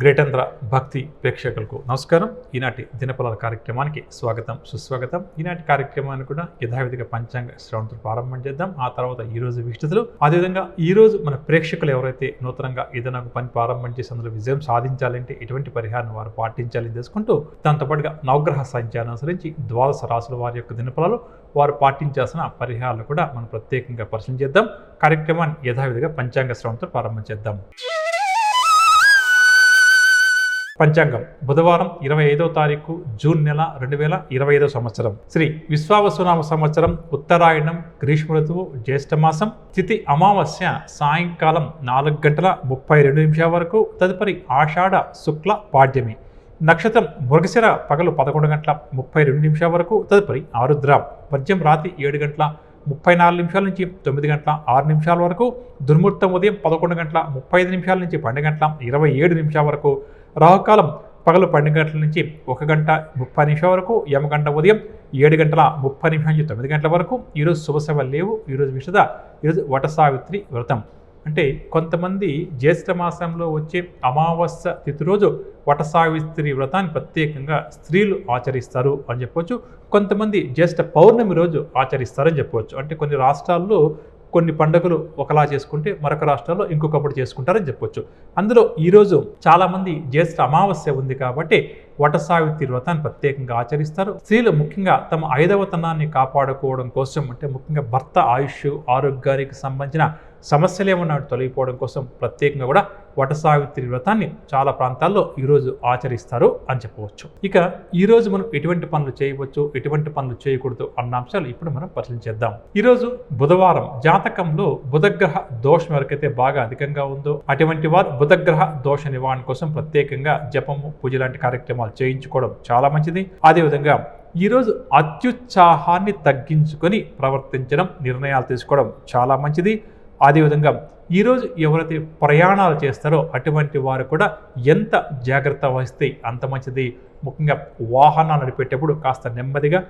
గ్రేటేంద్ర భక్తి ప్రేక్షకులకు నమస్కారం. ఈనాటి దినఫలాల కార్యక్రమానికి స్వాగతం, సుస్వాగతం. ఈనాటి కార్యక్రమాన్ని కూడా యథావిధిగా పంచాంగ శ్రవణంతో ప్రారంభం చేద్దాం. ఆ తర్వాత ఈ రోజు విశిష్టతలు, అదేవిధంగా ఈ రోజు మన ప్రేక్షకులు ఎవరైతే నూతనంగా ఏదైనా ఒక పని ప్రారంభం చేసి అందులో విజయం సాధించాలంటే ఎటువంటి పరిహారం వారు పాటించాలని తెలుసుకుంటూ, దాంతోపాటుగా నవగ్రహ సంచారం అనుసరించి ద్వాదశ రాశుల వారి యొక్క దినఫలాలు, వారు పాటించాల్సిన పరిహారాలు కూడా మనం ప్రత్యేకంగా పరిశీలన చేద్దాం. కార్యక్రమాన్ని యథావిధిగా పంచాంగ శ్రవణంతో ప్రారంభం చేద్దాం. పంచాంగం బుధవారం 25వ తారీఖు జూన్ నెల 2025 సంవత్సరం. శ్రీ విశ్వావసునామ సంవత్సరం, ఉత్తరాయణం, గ్రీష్మ ఋతువు, జ్యేష్ఠమాసం, తిథి అమావాస్య సాయంకాలం 4:32 వరకు, తదుపరి ఆషాఢ శుక్ల పాడ్యమి. నక్షత్రం మృగశిర పగలు 11:32 వరకు, తదుపరి ఆరుద్ర. వర్జ్యం రాత్రి 7:34 నుంచి 9:06 వరకు, దుర్ముహూర్తం ఉదయం 11:35 నుంచి 12:27 వరకు, రాహుకాలం పగలు 12 గంటల నుంచి 1:30 వరకు, యమగంట ఉదయం 7:30 నుంచి 9 వరకు. ఈరోజు శుభసేవలు లేవు. ఈరోజు విషద, ఈరోజు వటసావిత్రి వ్రతం. అంటే కొంతమంది జ్యేష్ఠ మాసంలో వచ్చే అమావాస్య తిథి రోజు వటసావిత్రి వ్రతాన్ని ప్రత్యేకంగా స్త్రీలు ఆచరిస్తారు అని చెప్పవచ్చు. కొంతమంది జ్యేష్ఠ పౌర్ణమి రోజు ఆచరిస్తారని చెప్పవచ్చు. అంటే కొన్ని రాష్ట్రాల్లో కొన్ని పండుగలు ఒకలా చేసుకుంటే మరొక రాష్ట్రాల్లో ఇంకొకప్పుడు చేసుకుంటారని చెప్పొచ్చు. అందులో ఈరోజు చాలామంది జ్యేష్ఠ అమావాస్య ఉంది కాబట్టి వటసావిత్రి వ్రతాన్ని ప్రత్యేకంగా ఆచరిస్తారు. స్త్రీలు ముఖ్యంగా తమ ఐదవతనాన్ని కాపాడుకోవడం కోసం, అంటే ముఖ్యంగా భర్త ఆయుష్, ఆరోగ్యానికి సంబంధించిన సమస్యలు ఏమన్నా తొలగిపోవడం కోసం ప్రత్యేకంగా కూడా వటసావిత్రి వ్రతాన్ని చాలా ప్రాంతాల్లో ఈరోజు ఆచరిస్తారు అని చెప్పవచ్చు. ఇక ఈరోజు మనం ఎటువంటి పనులు చేయవచ్చు, ఎటువంటి పనులు చేయకూడదు అన్న అంశాలు ఇప్పుడు మనం పరిశీలించేద్దాం. ఈరోజు బుధవారం. జాతకంలో బుధగ్రహ దోషం ఎవరికైతే బాగా అధికంగా ఉందో అటువంటి వారు బుధగ్రహ దోష నివారణ కోసం ప్రత్యేకంగా జపము, పూజ లాంటి కార్యక్రమాలు చేయించుకోవడం చాలా మంచిది. అదేవిధంగా ఈరోజు అత్యుత్సాహాన్ని తగ్గించుకొని ప్రవర్తించడం, నిర్ణయాలు తీసుకోవడం చాలా మంచిది. అదేవిధంగా ఈరోజు ఎవరైతే ప్రయాణాలు చేస్తారో అటువంటి వారు కూడా ఎంత జాగ్రత్త వహిస్తే అంత మంచిది. ముఖ్యంగా వాహనాలు నడిపేటప్పుడు కాస్త నెమ్మదిగా,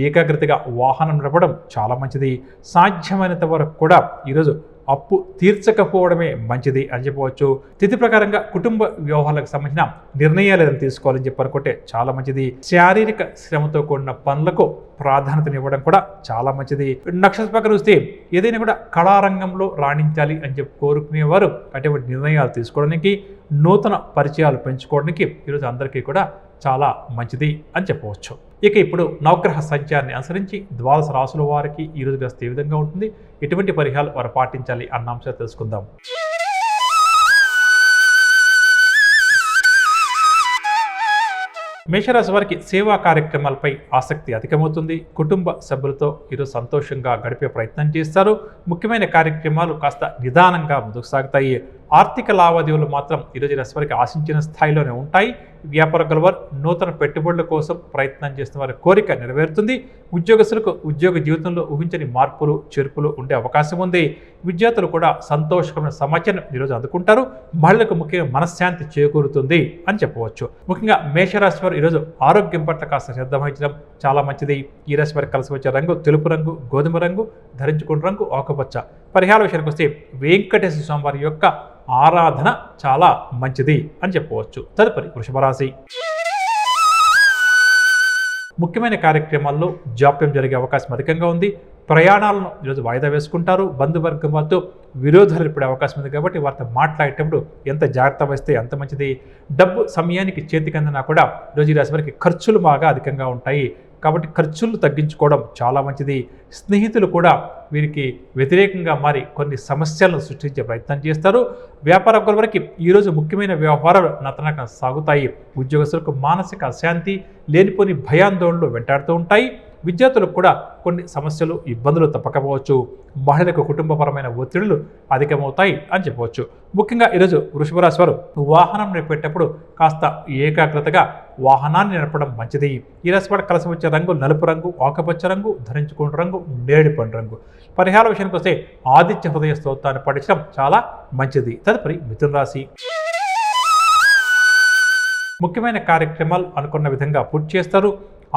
ఏకాగ్రతగా వాహనం నడపడం చాలా మంచిది. సాధ్యమైనంత వరకు కూడా ఈరోజు అప్పు తీర్చకపోవడమే మంచిది అని చెప్పవచ్చు. తిథి ప్రకారంగా కుటుంబ వ్యవహారాలకు సంబంధించిన నిర్ణయాలు ఏదైనా తీసుకోవాలని చెప్పి అనుకుంటే చాలా మంచిది. శారీరక శ్రమతో కూడిన పనులకు ప్రాధాన్యతనివ్వడం కూడా చాలా మంచిది. నక్షత్ర ప్రకారం చూస్తే ఏదైనా కూడా కళారంగంలో రాణించాలి అని చెప్పి కోరుకునేవారు అటువంటి నిర్ణయాలు తీసుకోవడానికి, నూతన పరిచయాలు పెంచుకోవడానికి ఈరోజు అందరికీ కూడా చాలా మంచిది అని చెప్పవచ్చు. ఇక ఇప్పుడు నవగ్రహ సంచారాన్ని అనుసరించి ద్వాదశ రాశుల వారికి ఈరోజు గ్రస్తు ఏ విధంగా ఉంటుంది, ఎటువంటి పరిహారాలు వారు పాటించాలి అన్న అంశాలు తెలుసుకుందాం. మేషరాశి వారికి సేవా కార్యక్రమాలపై ఆసక్తి అధికమవుతుంది. కుటుంబ సభ్యులతో ఈరోజు సంతోషంగా గడిపే ప్రయత్నం చేస్తారు. ముఖ్యమైన కార్యక్రమాలు కాస్త నిదానంగా ముందుకు సాగుతాయి. ఆర్థిక లావాదేవీలు మాత్రం ఈరోజు రాశి వారికి ఆశించిన స్థాయిలోనే ఉంటాయి. వ్యాపారస్తుల వారు నూతన పెట్టుబడుల కోసం ప్రయత్నం చేస్తున్న వారి కోరిక నెరవేరుతుంది. ఉద్యోగస్తులకు ఉద్యోగ జీవితంలో ఊహించని మార్పులు, చేర్పులు ఉండే అవకాశం ఉంది. విద్యార్థులు కూడా సంతోషకరమైన సమాచారం ఈరోజు అందుకుంటారు. మహిళలకు ముఖ్యంగా మనశ్శాంతి చేకూరుతుంది అని చెప్పవచ్చు. ముఖ్యంగా మేషరాశి వారు ఈరోజు ఆరోగ్యం పట్ల కాస్త శ్రద్ధ వహించడం చాలా మంచిది. ఈ రాశి వారికి కలిసి వచ్చే రంగు తెలుపు రంగు, గోధుమ రంగు, ధరించుకున్న రంగు ఆకుపచ్చ. పరిహార విషయానికి వస్తే వెంకటేశ్వర స్వామి వారి యొక్క ఆరాధన చాలా మంచిది అని చెప్పవచ్చు. తదుపరి వృషభ రాశి. ముఖ్యమైన కార్యక్రమాల్లో జాప్యం జరిగే అవకాశం అధికంగా ఉంది. ప్రయాణాలను ఈరోజు వాయిదా వేసుకుంటారు. బంధువర్గం వారితో విరోధాలు ఏర్పడే అవకాశం ఉంది కాబట్టి వారితో మాట్లాడేటప్పుడు ఎంత జాగ్రత్త వహిస్తే అంత మంచిది. డబ్బు సమయానికి చేతికి అందినా కూడా ఈరోజు ఈ రాశి వారికి ఖర్చులు బాగా అధికంగా ఉంటాయి కాబట్టి ఖర్చులు తగ్గించుకోవడం చాలా మంచిది. స్నేహితులు కూడా వీరికి వ్యతిరేకంగా మారి కొన్ని సమస్యలను సృష్టించే ప్రయత్నం చేస్తారు. వ్యాపార వారికి ఈరోజు ముఖ్యమైన వ్యవహారాలు నతనక సాగుతాయి. ఉద్యోగస్తులకు మానసిక అశాంతి, లేనిపోని భయాందోళనలు వెంటాడుతూ ఉంటాయి. విద్యార్థులకు కూడా కొన్ని సమస్యలు, ఇబ్బందులు తప్పకపోవచ్చు. మహిళలకు కుటుంబపరమైన ఒత్తిడులు అధికమవుతాయి అని చెప్పవచ్చు. ముఖ్యంగా ఈరోజు వృషభ రాశి వారు వాహనం నడిపేటప్పుడు కాస్త ఏకాగ్రతగా వాహనాన్ని నడపడం మంచిది. ఈ రాశి వారు కలిసి వచ్చే రంగు నలుపు రంగు, ఆకుపచ్చ రంగు, ధరించుకున్న రంగు నేరేడు పండు రంగు. పరిహార విషయానికి వస్తే ఆదిత్య హృదయ స్తోత్రాన్ని పఠించడం చాలా మంచిది. తదుపరి మిథున రాశి. ముఖ్యమైన కార్యక్రమాలు అనుకున్న విధంగా పూర్తి చేస్తారు.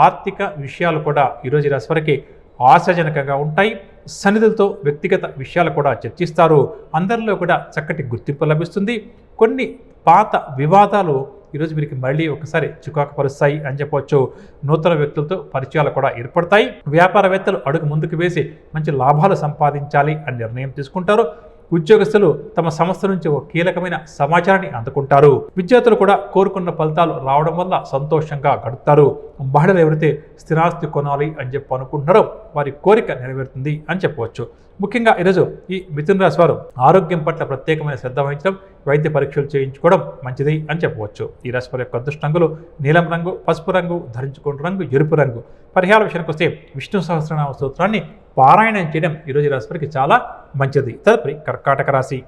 ఆర్థిక విషయాలు కూడా ఈరోజు రాశి వారికి ఆశాజనకంగా ఉంటాయి. సన్నిధులతో వ్యక్తిగత విషయాలు కూడా చర్చిస్తారు. అందరిలో కూడా చక్కటి గుర్తింపు లభిస్తుంది. కొన్ని పాత వివాదాలు ఈరోజు వీరికి మళ్ళీ ఒకసారి చికాకు పరుస్తాయి అని చెప్పవచ్చు. నూతన వ్యక్తులతో పరిచయాలు కూడా ఏర్పడతాయి. వ్యాపారవేత్తలు అడుగు ముందుకు వేసి మంచి లాభాలు సంపాదించాలి అని నిర్ణయం తీసుకుంటారు. ఉద్యోగస్తులు తమ సంస్థ నుంచి ఒక కీలకమైన సమాచారాన్ని అందుకుంటారు. విద్యార్థులు కూడా కోరుకున్న ఫలితాలు రావడం వల్ల సంతోషంగా గడుపుతారు. మహిళలు ఎవరైతే స్థిరాస్తి కొనాలి అని చెప్పి అనుకుంటున్నారో వారి కోరిక నెరవేరుతుంది అని చెప్పవచ్చు. ముఖ్యంగా ఈరోజు ఈ మిథున రాశి వారు ఆరోగ్యం పట్ల ప్రత్యేకమైన శ్రద్ధ వహించడం, వైద్య పరీక్షలు చేయించుకోవడం మంచిది అని చెప్పవచ్చు. ఈ రాశి వారి యొక్క అదృష్ట రంగులు నీలం రంగు, పసుపు రంగు, ధరించుకున్న రంగు ఎరుపు రంగు. పరిహార విషయానికి వస్తే విష్ణు సహస్రనామ స్తోత్రాన్ని పారాయణం చేయడం ఈరోజు రాశి వారికి చాలా మంచిది. తదుపరి కర్కాటక రాశి.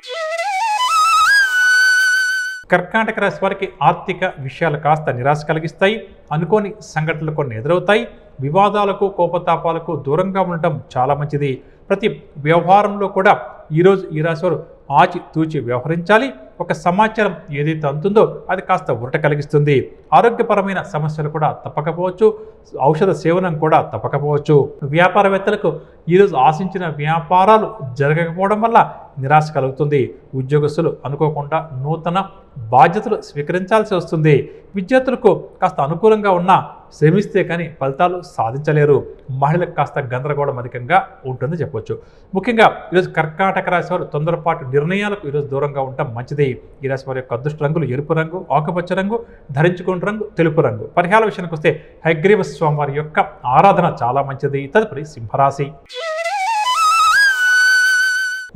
కర్కాటక రాశి వారికి ఆర్థిక విషయాలు కాస్త నిరాశ కలిగిస్తాయి. అనుకోని సంఘటనలు కొన్ని ఎదురవుతాయి. వివాదాలకు కోపతాపాలకు దూరంగా ఉండటం చాలా మంచిది. ప్రతి వ్యవహారంలో కూడా ఈరోజు ఈ రాశి వారు ఆచి తూచి వ్యవహరించాలి. ఒక సమాచారం ఏదైతే అందుతుందో అది కాస్త ఉరట కలిగిస్తుంది. ఆరోగ్యపరమైన సమస్యలు కూడా తప్పకపోవచ్చు. ఔషధ సేవనం కూడా తప్పకపోవచ్చు. వ్యాపారవేత్తలకు ఈరోజు ఆశించిన వ్యాపారాలు జరగకపోవడం వల్ల నిరాశ కలుగుతుంది. ఉద్యోగస్తులు అనుకోకుండా నూతన బాధ్యతలు స్వీకరించాల్సి వస్తుంది. విద్యార్థులకు కాస్త అనుకూలంగా ఉన్న శ్రమిస్తే కానీ ఫలితాలు సాధించలేరు. మహిళలకు కాస్త గందరగోళం అధికంగా ఉంటుందని చెప్పొచ్చు. ముఖ్యంగా ఈరోజు కర్కాటక రాశి వారు తొందరపాటు నిర్ణయాలకు ఈరోజు దూరంగా ఉండటం మంచిది. ఈ రాశి వారి యొక్క అదృష్ట రంగులు ఎరుపు రంగు, ఆకుపచ్చ రంగు, ధరించుకున్న రంగు తెలుపు రంగు. పరిహార విషయానికి వస్తే హయగ్రీవ స్వామి వారి యొక్క ఆరాధన చాలా మంచిది. తదుపరి సింహరాశి.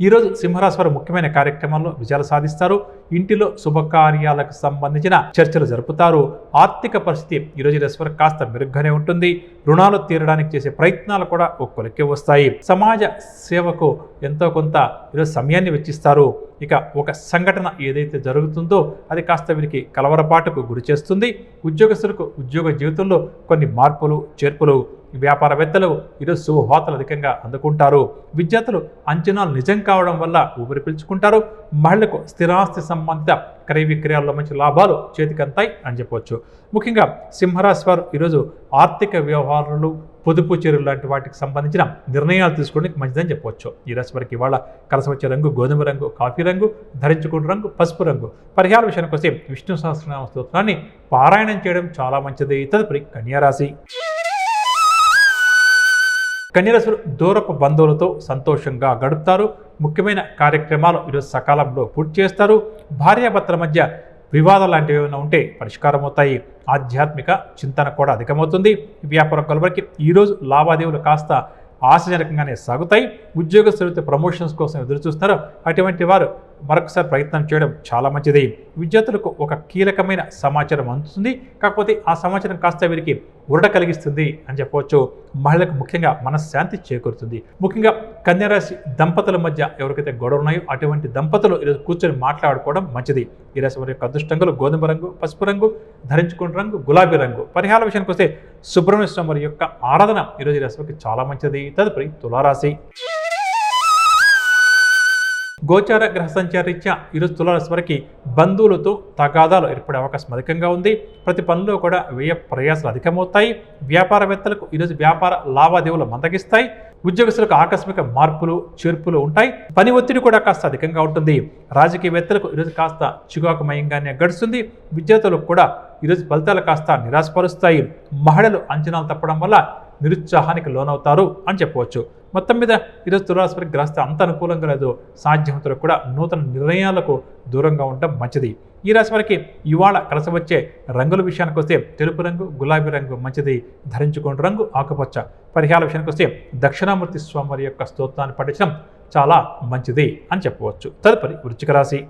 ఈరోజు సింహరాశి వారు ముఖ్యమైన కార్యక్రమాల్లో విజయాలు సాధిస్తారు. ఇంటిలో శుభకార్యాలకు సంబంధించిన చర్చలు జరుపుతారు. ఆర్థిక పరిస్థితి ఈరోజు రాశి వారికి కాస్త మెరుగ్గానే ఉంటుంది. రుణాలు తీరడానికి చేసే ప్రయత్నాలు కూడా ఒక కొలిక్కి వస్తాయి. సమాజ సేవకు ఎంతో కొంత ఈరోజు సమయాన్ని వెచ్చిస్తారు. ఇక ఒక సంఘటన ఏదైతే జరుగుతుందో అది కాస్త వీరికి కలవరపాటుకు గురి చేస్తుంది. ఉద్యోగస్తులకు ఉద్యోగ జీవితంలో కొన్ని మార్పులు చేర్పులు. వ్యాపారవేత్తలు ఈరోజు శుభవార్తలు అధికంగా అందుకుంటారు. విద్యార్థులు అంచనాలు నిజం కావడం వల్ల ఊపిరి పీల్చుకుంటారు. మహిళలకు స్థిరాస్తి సంబంధిత క్రయ విక్రయాల్లో మంచి లాభాలు చేతికంతాయి అని చెప్పవచ్చు. ముఖ్యంగా సింహరాశి వారు ఈరోజు ఆర్థిక వ్యవహారాలు, పొదుపు చర్యలు లాంటి వాటికి సంబంధించిన నిర్ణయాలు తీసుకోవడానికి మంచిదని చెప్పవచ్చు. ఈ రాశి వారికి ఇవాళ కలిసి వచ్చే రంగు గోధుమ రంగు, కాఫీ రంగు, ధరించుకున్న రంగు పసుపు రంగు. పరిహార విషయానికి వస్తే విష్ణు సహస్రనామ స్తోత్రాన్ని పారాయణం చేయడం చాలా మంచిది. తదుపరి కన్యారాశి. కన్యరాశి దూరపు బంధువులతో సంతోషంగా గడుపుతారు. ముఖ్యమైన కార్యక్రమాలు ఈరోజు సకాలంలో పూర్తి చేస్తారు. భార్యాభర్తల మధ్య వివాదాలు లాంటివి ఏమైనా ఉంటే పరిష్కారం అవుతాయి. ఆధ్యాత్మిక చింతన కూడా అధికమవుతుంది. వ్యాపార కొలబరికి ఈరోజు లావాదేవీలు కాస్త ఆశాజనకంగానే సాగుతాయి. ఉద్యోగస్తులతో ప్రమోషన్స్ కోసం ఎదురు చూస్తున్నారు. అటువంటి వారు మరొకసారి ప్రయత్నం చేయడం చాలా మంచిది. విద్యార్థులకు ఒక కీలకమైన సమాచారం అందుతుంది. కాకపోతే ఆ సమాచారం కాస్త వీరికి ఉరట కలిగిస్తుంది అని చెప్పవచ్చు. మహిళలకు ముఖ్యంగా మనశ్శాంతి చేకూరుతుంది. ముఖ్యంగా కన్యారాశి దంపతుల మధ్య ఎవరికైతే గొడవలు ఉన్నాయో అటువంటి దంపతులు ఈరోజు కూర్చొని మాట్లాడుకోవడం మంచిది. ఈ రాశి వారి యొక్క అదృష్టంగులు గోధుమ రంగు, పసుపు రంగు, ధరించుకున్న రంగు గులాబీ రంగు. పరిహార విషయానికి వస్తే సుబ్రహ్మణ్య స్వామి వారి యొక్క ఆరాధన ఈరోజు ఈ రాశి వారికి చాలా మంచిది. తదుపరి తులారాశి. గోచార గ్రహ సంచారీత్యా ఈరోజు తులారాశి వారికి బంధువులతో తగాదాలు ఏర్పడే అవకాశం అధికంగా ఉంది. ప్రతి పనిలో కూడా వ్యయ ప్రయాసాలు అధికమవుతాయి. వ్యాపారవేత్తలకు ఈరోజు వ్యాపార లావాదేవీలు మందగిస్తాయి. ఉద్యోగస్తులకు ఆకస్మిక మార్పులు చేర్పులు ఉంటాయి. పని ఒత్తిడి కూడా కాస్త అధికంగా ఉంటుంది. రాజకీయవేత్తలకు ఈరోజు కాస్త చికాకుమయంగానే గడుస్తుంది. విద్యార్థులకు కూడా ఈరోజు ఫలితాలు కాస్త నిరాశపరుస్తాయి. మహిళలు అంచనాలు తప్పడం వల్ల నిరుత్సాహానికి లోనవుతారు అని చెప్పవచ్చు. మొత్తం మీద ఈరోజు తులారాశి వారికి గ్రహస్థితి అంత అనుకూలంగా లేదు. సాధ్యమంతలో కూడా నూతన నిర్ణయాలకు దూరంగా ఉండడం మంచిది. ఈ రాశి వారికి ఇవాళ కలిసి వచ్చే రంగుల విషయానికి వస్తే తెలుపు రంగు, గులాబీ రంగు మంచిది. ధరించుకున్న రంగు ఆకుపచ్చ. పరిహార విషయానికి వస్తే దక్షిణామూర్తి స్వామి వారి యొక్క స్తోత్రాన్ని పఠించడం చాలా మంచిది అని చెప్పవచ్చు. తదుపరి వృశ్చిక రాశి.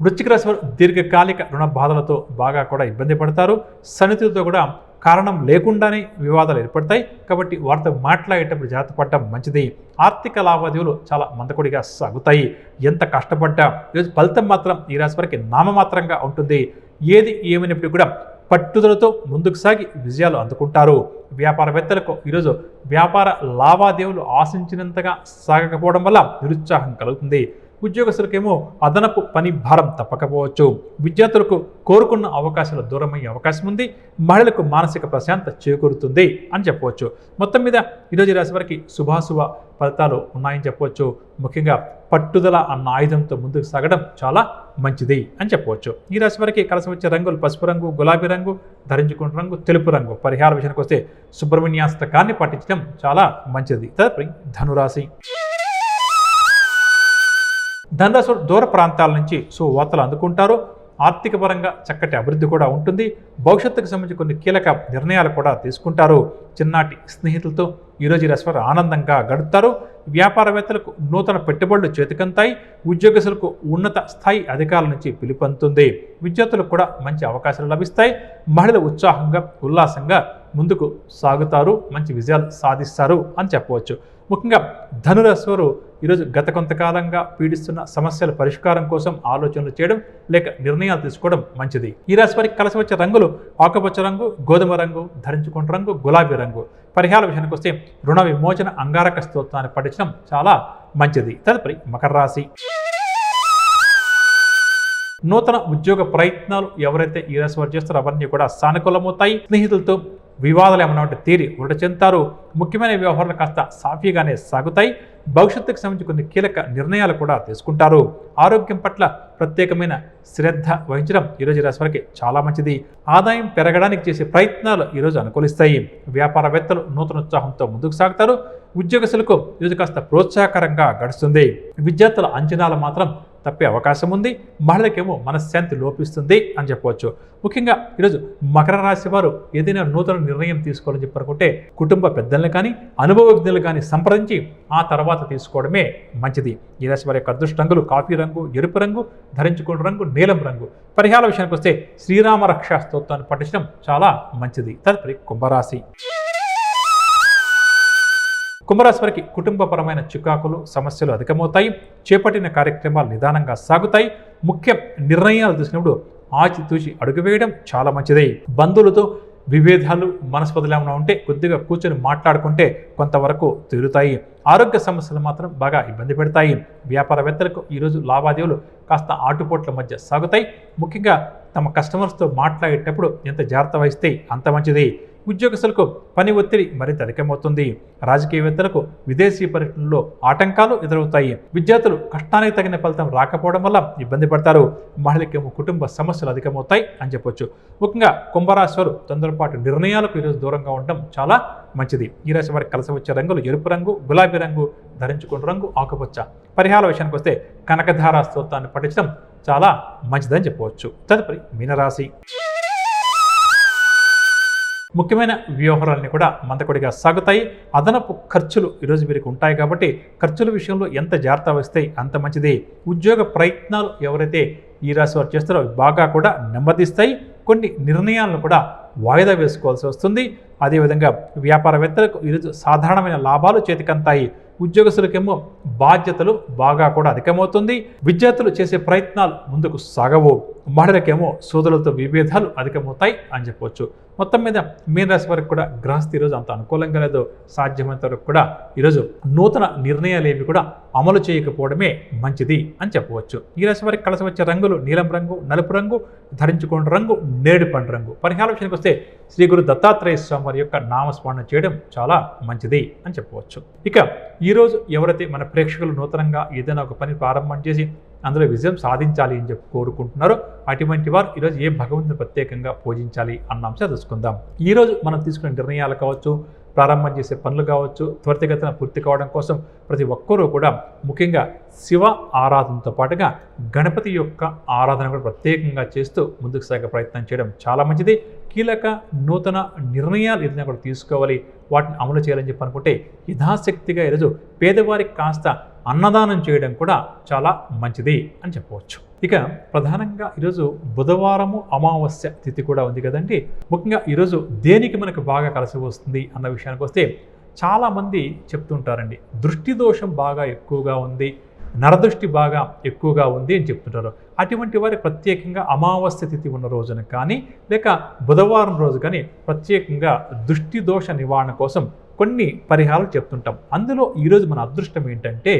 వృశ్చిక రాశి వారు దీర్ఘకాలిక రుణ బాధలతో బాగా కూడా ఇబ్బంది పడతారు. సన్నిహితులతో కూడా కారణం లేకుండానే వివాదాలు ఏర్పడతాయి. కాబట్టి వారితో మాట్లాడేటప్పుడు జాగ్రత్త పడటం మంచిది. ఆర్థిక లావాదేవీలు చాలా మందకొడిగా సాగుతాయి. ఎంత కష్టపడ్డా ఈరోజు ఫలితం మాత్రం ఈ రాశి వారికి నామమాత్రంగా ఉంటుంది. ఏది ఏమైనప్పటికీ కూడా పట్టుదలతో ముందుకు సాగి విజయాలు అందుకుంటారు. వ్యాపారవేత్తలకు ఈరోజు వ్యాపార లావాదేవీలు ఆశించినంతగా సాగకపోవడం వల్ల నిరుత్సాహం కలుగుతుంది. ఉద్యోగస్తులకేమో అదనపు పని భారం తప్పకపోవచ్చు. విద్యార్థులకు కోరుకున్న అవకాశాలు దూరమయ్యే అవకాశం ఉంది. మహిళలకు మానసిక ప్రశాంతత చేకూరుతుంది అని చెప్పవచ్చు. మొత్తం మీద ఈరోజు రాశి వారికి శుభాశుభ ఫలితాలు ఉన్నాయని చెప్పవచ్చు. ముఖ్యంగా పట్టుదల అన్న ఆయుధంతో ముందుకు సాగడం చాలా మంచిది అని చెప్పవచ్చు. ఈ రాశి వారికి కలిసి వచ్చే రంగులు పసుపు రంగు, గులాబీ రంగు, ధరించుకున్న రంగు తెలుపు రంగు. పరిహార విషయానికి వస్తే సుబ్రహ్మణ్యాష్టకాన్ని పఠించడం చాలా మంచిది. తదుపరి ధనురాశి. ధనురాశి దూర ప్రాంతాల నుంచి శుభవార్తలు అందుకుంటారు. ఆర్థిక పరంగా చక్కటి అభివృద్ధి కూడా ఉంటుంది. భవిష్యత్తుకు సంబంధించి కొన్ని కీలక నిర్ణయాలు కూడా తీసుకుంటారు. చిన్ననాటి స్నేహితులతో ఈరోజు రాశి వారు ఆనందంగా గడుపుతారు. వ్యాపారవేత్తలకు నూతన పెట్టుబడులు చేతికంతాయి. ఉద్యోగస్తులకు ఉన్నత స్థాయి అధికారుల నుంచి పిలుపొందుతుంది. విద్యార్థులకు కూడా మంచి అవకాశాలు లభిస్తాయి. మహిళలు ఉత్సాహంగా ఉల్లాసంగా ముందుకు సాగుతారు. మంచి విజయాలు సాధిస్తారు అని చెప్పవచ్చు. ముఖ్యంగా ధనురాశి వారు ఈరోజు గత కొంతకాలంగా పీడిస్తున్న సమస్యల పరిష్కారం కోసం ఆలోచనలు చేయడం లేక నిర్ణయాలు తీసుకోవడం మంచిది. ఈ రాశి వారికి కలిసి వచ్చే రంగులు ఆకుపచ్చ రంగు, గోధుమ రంగు, ధరించుకున్న రంగు, గులాబీ రంగు. పరిహార విషయానికి వస్తే రుణ విమోచన అంగారక స్తోత్రాన్ని పఠించడం చాలా మంచిది. తదుపరి మకర రాశి. నూతన ఉద్యోగ ప్రయత్నాలు ఎవరైతే ఈ రాశి వారు చేస్తారో అవన్నీ కూడా సానుకూలమవుతాయి. స్నేహితులతో వివాదాలు ఏమన్నా ఉంటే తీరి ఉరట చెందుతారు. ముఖ్యమైన వ్యవహారాలు కాస్త సాఫీగానే సాగుతాయి. భవిష్యత్తుకు సంబంధించి కొన్ని కీలక నిర్ణయాలు కూడా తీసుకుంటారు. ఆరోగ్యం పట్ల ప్రత్యేకమైన శ్రద్ధ వహించడం ఈరోజు రాశి వారికి చాలా మంచిది. ఆదాయం పెరగడానికి చేసే ప్రయత్నాలు ఈరోజు అనుకూలిస్తాయి. వ్యాపారవేత్తలు నూతన ఉత్సాహంతో ముందుకు సాగుతారు. ఉద్యోగస్తులకు ఈరోజు కాస్త ప్రోత్సాహకరంగా గడుస్తుంది. విద్యార్థుల అంచనాలు మాత్రం తప్పే అవకాశం ఉంది. మహిళకేమో మనశ్శాంతి లోపిస్తుంది అని చెప్పవచ్చు. ముఖ్యంగా ఈరోజు మకర రాశి వారు ఏదైనా నూతన నిర్ణయం తీసుకోవాలని చెప్పనుకుంటే కుటుంబ పెద్దలను కానీ అనుభవజ్ఞులు కానీ సంప్రదించి ఆ తర్వాత తీసుకోవడమే మంచిది. ఈ రాశి వారి యొక్క అదృష్ట రంగులు కాఫీ రంగు, ఎరుపు రంగు, ధరించుకున్న రంగు, నీలం రంగు. పరిహార విషయానికి వస్తే శ్రీరామ రక్షా స్తోత్రాన్ని పఠించడం చాలా మంచిది. తదుపరి కుంభరాశి. కుంభరాశి వారికి కుటుంబపరమైన చికాకులు సమస్యలు అధికమవుతాయి. చేపట్టిన కార్యక్రమాలు నిదానంగా సాగుతాయి. ముఖ్య నిర్ణయాలు తీసుకున్నప్పుడు ఆచితూచి అడుగు వేయడం చాలా మంచిది. బంధువులతో విభేదాలు మనస్పర్ధలు ఏమైనా ఉంటే కొద్దిగా కూర్చొని మాట్లాడుకుంటే కొంతవరకు తీరుతాయి. ఆరోగ్య సమస్యలు మాత్రం బాగా ఇబ్బంది పెడతాయి. వ్యాపారవేత్తలకు ఈరోజు లావాదేవీలు కాస్త ఆటుపోట్ల మధ్య సాగుతాయి. ముఖ్యంగా తమ కస్టమర్స్తో మాట్లాడేటప్పుడు ఎంత జాగ్రత్త వహిస్తే అంత మంచిది. ఉద్యోగస్తులకు పని ఒత్తిడి మరింత అధికమవుతుంది. రాజకీయవేత్తలకు విదేశీ పర్యటనలో ఆటంకాలు ఎదురవుతాయి. విద్యార్థులు కష్టానికి తగిన ఫలితం రాకపోవడం వల్ల ఇబ్బంది పడతారు. మహిళకేమో కుటుంబ సమస్యలు అధికమవుతాయి అని చెప్పొచ్చు. ముఖ్యంగా కుంభరాశి వారు తొందరపాటు నిర్ణయాలకు ఈరోజు దూరంగా ఉండడం చాలా మంచిది. ఈ రాశి వారికి కలిసి వచ్చే రంగులు ఎరుపు రంగు, గులాబీ రంగు, ధరించుకున్న రంగు ఆకుపచ్చ. పరిహార విషయానికి వస్తే కనకధార స్తోత్రాన్ని పఠించడం చాలా మంచిదని చెప్పవచ్చు. తదుపరి మీనరాశి. ముఖ్యమైన వ్యవహారాలన్నీ కూడా మందకొడిగా సాగుతాయి. అదనపు ఖర్చులు ఈరోజు వీరికి ఉంటాయి కాబట్టి ఖర్చుల విషయంలో ఎంత జాగ్రత్త వస్తే అంత మంచిది. ఉద్యోగ ప్రయత్నాలు ఎవరైతే ఈ రాశి వారు చేస్తారో బాగా కూడా నెమ్మదిస్తాయి. కొన్ని నిర్ణయాలను కూడా వాయిదా వేసుకోవాల్సి వస్తుంది. అదేవిధంగా వ్యాపారవేత్తలకు ఈరోజు సాధారణమైన లాభాలు చేతికంతాయి. ఉద్యోగస్తులకేమో బాధ్యతలు బాగా కూడా అధికమవుతుంది. విద్యార్థులు చేసే ప్రయత్నాలు ముందుకు సాగవు. మహిళలకేమో సోదరులతో విభేదాలు అధికమవుతాయి అని చెప్పవచ్చు. మొత్తం మీద మీన రాశి వారికి కూడా గ్రహస్థితి ఈరోజు అంత అనుకూలంగా లేదు. సాధ్యమైనంత వరకు కూడా ఈరోజు నూతన నిర్ణయాలు ఏవి కూడా అమలు చేయకపోవడమే మంచిది అని చెప్పవచ్చు. ఈ రాశి వారికి కలిసి వచ్చే రంగులు నీలం రంగు, నలుపు రంగు, ధరించుకున్న రంగు, నేరేడు పండు రంగు. పరిహార విషయానికి వస్తే శ్రీ గురు దత్తాత్రేయ స్వామి వారి యొక్క నామస్మరణ చేయడం చాలా మంచిది అని చెప్పవచ్చు. ఇక ఈరోజు ఎవరైతే మన ప్రేక్షకులు నూతనంగా ఏదైనా ఒక పని ప్రారంభం చేసి అందులో విజయం సాధించాలి అని చెప్పి కోరుకుంటున్నారో అటువంటి వారు ఈరోజు ఏ భగవంతుని ప్రత్యేకంగా పూజించాలి అన్న అంశాలు తెలుసుకుందాం. ఈరోజు మనం తీసుకునే నిర్ణయాలు కావచ్చు, ప్రారంభం చేసే పనులు కావచ్చు, త్వరితగతిన పూర్తి కావడం కోసం ప్రతి ఒక్కరూ కూడా ముఖ్యంగా శివ ఆరాధనతో పాటుగా గణపతి యొక్క ఆరాధన కూడా ప్రత్యేకంగా చేస్తూ ముందుకు సాగే ప్రయత్నం చేయడం చాలా మంచిది. కీలక నూతన నిర్ణయాలు ఏదైనా కూడా తీసుకోవాలి, వాటిని అమలు చేయాలని చెప్పి అనుకుంటే యథాశక్తిగా ఈరోజు పేదవారికి కాస్త అన్నదానం చేయడం కూడా చాలా మంచిది అని చెప్పవచ్చు. ఇక ప్రధానంగా ఈరోజు బుధవారము అమావాస్య తిథి కూడా ఉంది కదండి. ముఖ్యంగా ఈరోజు దేనికి మనకు బాగా కలిసి వస్తుంది అన్న విషయానికి వస్తే చాలామంది చెప్తుంటారండి, దృష్టి దోషం బాగా ఎక్కువగా ఉంది, నరదృష్టి బాగా ఎక్కువగా ఉంది అని చెప్తుంటారు. అటువంటి వారి ప్రత్యేకంగా అమావాస్య తిథి ఉన్న రోజున కానీ లేక బుధవారం రోజు కానీ ప్రత్యేకంగా దృష్టి దోష నివారణ కోసం కొన్ని పరిహారాలు చెప్తుంటాం. అందులో ఈరోజు మన అదృష్టం ఏంటంటే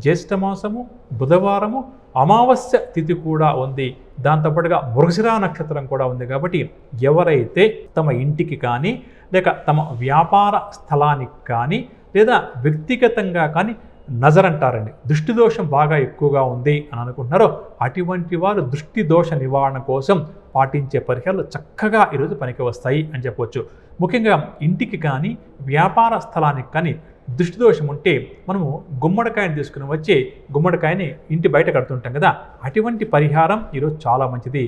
జ్యేష్ఠమాసము, బుధవారము, అమావాస్య తిథి కూడా ఉంది. దాంతోపాటుగా మృగశిర నక్షత్రం కూడా ఉంది. కాబట్టి ఎవరైతే తమ ఇంటికి కానీ లేక తమ వ్యాపార స్థలానికి కానీ లేదా వ్యక్తిగతంగా కానీ నజర్ అంటారండి, దృష్టి దోషం బాగా ఎక్కువగా ఉంది అని అనుకుంటున్నారో అటువంటి వారు దృష్టి దోష నివారణ కోసం పాటించే పరిహారాలు చక్కగా ఈరోజు పనికి వస్తాయి అని చెప్పవచ్చు. ముఖ్యంగా ఇంటికి కానీ వ్యాపార స్థలానికి కానీ దృష్టి దోషం ఉంటే మనము గుమ్మడికాయని తీసుకుని వచ్చి గుమ్మడికాయని ఇంటి బయట కడుతుంటాం కదా, అటువంటి పరిహారం ఈరోజు చాలా మంచిది.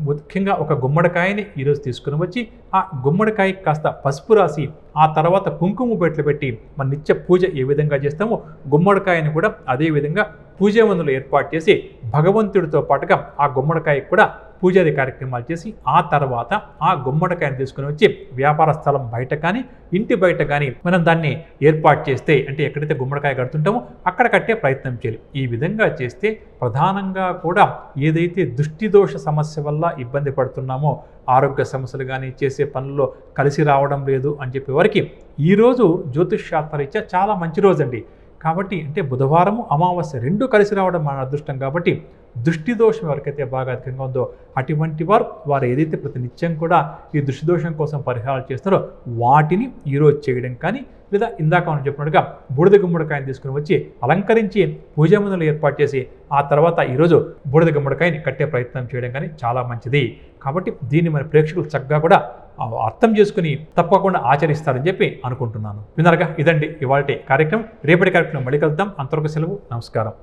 ముఖ్యంగా ఒక గుమ్మడికాయని ఈరోజు తీసుకుని వచ్చి ఆ గుమ్మడికాయకి కాస్త పసుపు రాసి ఆ తర్వాత కుంకుమ బొట్లు పెట్టి మన నిత్య పూజ ఏ విధంగా చేస్తామో గుమ్మడికాయని కూడా అదే విధంగా పూజా మందులు ఏర్పాటు చేసి భగవంతుడితో పాటుగా ఆ గుమ్మడికాయకి కూడా పూజాది కార్యక్రమాలు చేసి ఆ తర్వాత ఆ గుమ్మడికాయని తీసుకుని వచ్చి వ్యాపార స్థలం బయట కానీ ఇంటి బయట కానీ మనం దాన్ని ఏర్పాటు చేస్తే, అంటే ఎక్కడైతే గుమ్మడికాయ కడుతుంటామో అక్కడ కట్టే ప్రయత్నం చేయాలి. ఈ విధంగా చేస్తే ప్రధానంగా కూడా ఏదైతే దృష్టి దోష సమస్య వల్ల ఇబ్బంది పడుతున్నామో, ఆరోగ్య సమస్యలు కానీ చేసే పనుల్లో కలిసి రావడం లేదు అని చెప్పే వారికి ఈరోజు జ్యోతిష్ శాస్త్రరీత్యా చాలా మంచి రోజండి. కాబట్టి అంటే బుధవారము, అమావాస్య రెండు కలిసి రావడం మన అదృష్టం. కాబట్టి దృష్టి దోషం ఎవరికైతే బాగా అధికంగా ఉందో అటువంటి వారు ఏదైతే ప్రతినిత్యం కూడా ఈ దృష్టి దోషం కోసం పరిహారాలు చేస్తారో వాటిని ఈరోజు చేయడం కానీ, లేదా ఇందాక మనం చెప్పినట్టుగా బూడిద గుమ్మడికాయని తీసుకుని వచ్చి అలంకరించి పూజా మందులు ఏర్పాటు చేసి ఆ తర్వాత ఈరోజు బూడిద గుమ్మడికాయని కట్టే ప్రయత్నం చేయడం కానీ చాలా మంచిది. కాబట్టి దీన్ని మన ప్రేక్షకులు చక్కగా కూడా అర్థం చేసుకుని తప్పకుండా ఆచరిస్తారని చెప్పి అనుకుంటున్నాను. విన్నారుగా, ఇదండి ఇవాల్టి కార్యక్రమం. రేపటి కార్యక్రమం మళ్ళీ కలుద్దాం. అంతవరకు సెలవు, నమస్కారం.